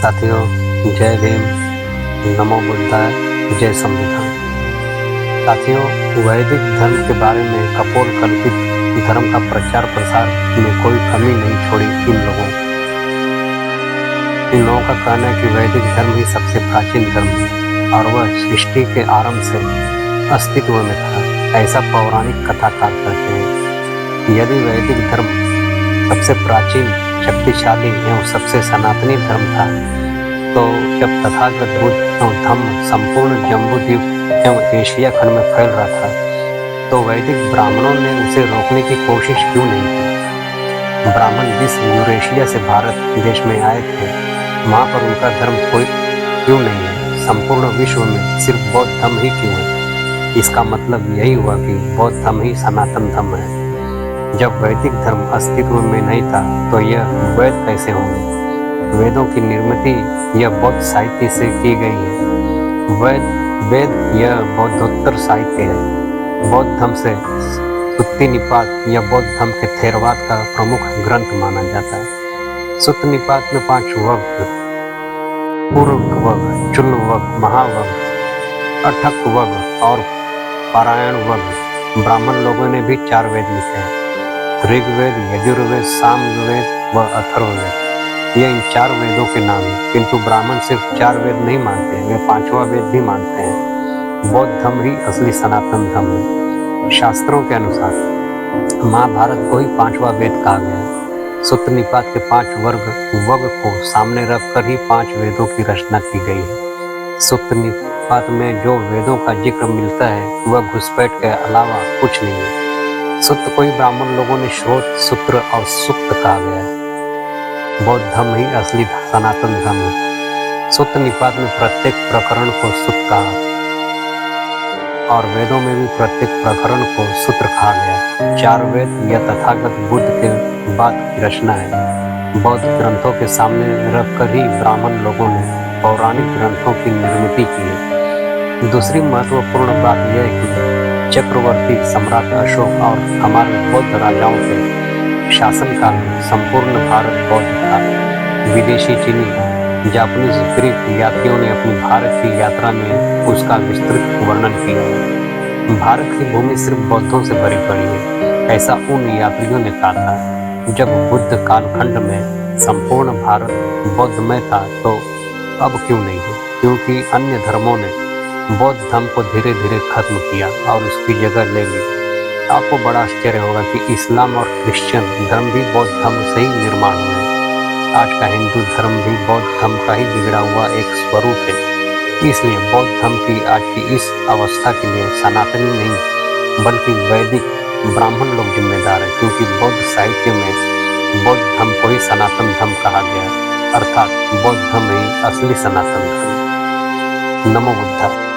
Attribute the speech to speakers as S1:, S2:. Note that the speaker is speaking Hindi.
S1: साथियों, जय भीम, नमो बुद्धाय, जय संविधान। साथियों, वैदिक धर्म के बारे में कपोलकल्पित धर्म का प्रचार प्रसार में कोई कमी नहीं छोड़ी इन लोगों का कहना है कि वैदिक धर्म ही सबसे प्राचीन धर्म है और वह सृष्टि के आरंभ से अस्तित्व में था, ऐसा पौराणिक कथाकार कहते हैं। यदि वैदिक धर्म सबसे प्राचीन, शक्तिशाली एवं सबसे सनातनी धर्म था, तो जब तथागत बुद्ध एवं धम्म संपूर्ण जम्बूद्वीप एवं एशिया खंड में फैल रहा था, तो वैदिक ब्राह्मणों ने उसे रोकने की कोशिश क्यों नहीं की? ब्राह्मण जिस यूरेशिया से भारत देश में आए थे, वहाँ पर उनका धर्म कोई क्यों नहीं है? संपूर्ण विश्व में सिर्फ बौद्ध धर्म ही क्यों है? इसका मतलब यही हुआ कि बौद्ध धर्म ही सनातन धर्म है। जब वैदिक धर्म अस्तित्व में नहीं था, तो यह वेद कैसे होंगे? वेदों की निर्मिति यह बौद्ध साहित्य से की गई है। वेद यह बौद्धोत्तर साहित्य है। बौद्ध धर्म से सुत्ति निपात यह बौद्ध धर्म के थेरवाद का प्रमुख ग्रंथ माना जाता है। सुत्त निपात में 5 वर्ग, पूर्व वर्ग, चुल्ल वर्ग, महावर्ग, अठक वर्ग और पारायण वर्ग। ब्राह्मण लोगों ने भी 4 वेद लिखे हैं: ऋग्वेद, यजुर्वेद, सामवेद व अथर्ववेद। ये इन 4 वेदों के नाम हैं, किंतु ब्राह्मण सिर्फ 4 वेद नहीं मानते हैं, वे 5वां वेद भी मानते हैं। बौद्ध धर्म ही असली सनातन धर्म है। शास्त्रों के अनुसार महाभारत को ही 5वां वेद कहा गया है। सुत्त निपात के 5 वर्ग को सामने रखकर ही 5 वेदों की रचना की गई है। सुत्त निपात में जो वेदों का जिक्र मिलता है, वह घुसपैठ के अलावा कुछ नहीं है। सुत्त को ही ब्राह्मण लोगों ने श्रोत, सूत्र और सुक्त कहा गया है। बौद्ध धर्म ही असली सनातन धर्म है। सुत्त निपात में प्रत्येक प्रकरण को सुत्त कहा और वेदों में भी प्रत्येक प्रकरण को सूत्र कहा गया। 4 वेद यह तथागत बुद्ध के बाद की रचना है। बौद्ध ग्रंथों के सामने रखकर ही ब्राह्मण लोगों ने पौराणिक ग्रंथों की निर्मिति की है। दूसरी महत्वपूर्ण बात यह है कि चक्रवर्ती सम्राट अशोक और हमारे बौद्ध राजाओं के शासनकाल में संपूर्ण भारत बौद्ध था। विदेशी, चीनी, जापानीज, ग्रीक यात्रियों ने अपनी भारत की यात्रा में उसका विस्तृत वर्णन किया है। भारत की भूमि सिर्फ बौद्धों से भरी पड़ी है, ऐसा उन यात्रियों ने कहा था। जब बुद्ध कालखंड में संपूर्ण भारत बौद्धमय था, तो अब क्यों नहीं है? क्योंकि अन्य धर्मों ने बौद्ध धर्म को धीरे धीरे खत्म किया और उसकी जगह ले ली। आपको बड़ा आश्चर्य होगा कि इस्लाम और क्रिश्चियन धर्म भी बौद्ध धर्म से ही निर्माण हुए हैं। आज का हिंदू धर्म भी बौद्ध धर्म का ही बिगड़ा हुआ एक स्वरूप है। इसलिए बौद्ध धर्म की आज की इस अवस्था के लिए सनातनी नहीं, बल्कि वैदिक ब्राह्मण लोग जिम्मेदार हैं, क्योंकि बौद्ध साहित्य में बौद्ध धर्म को ही सनातन धर्म कहा गया है, अर्थात बौद्ध धर्म ही असली सनातन धर्म। नमो बुद्धाय।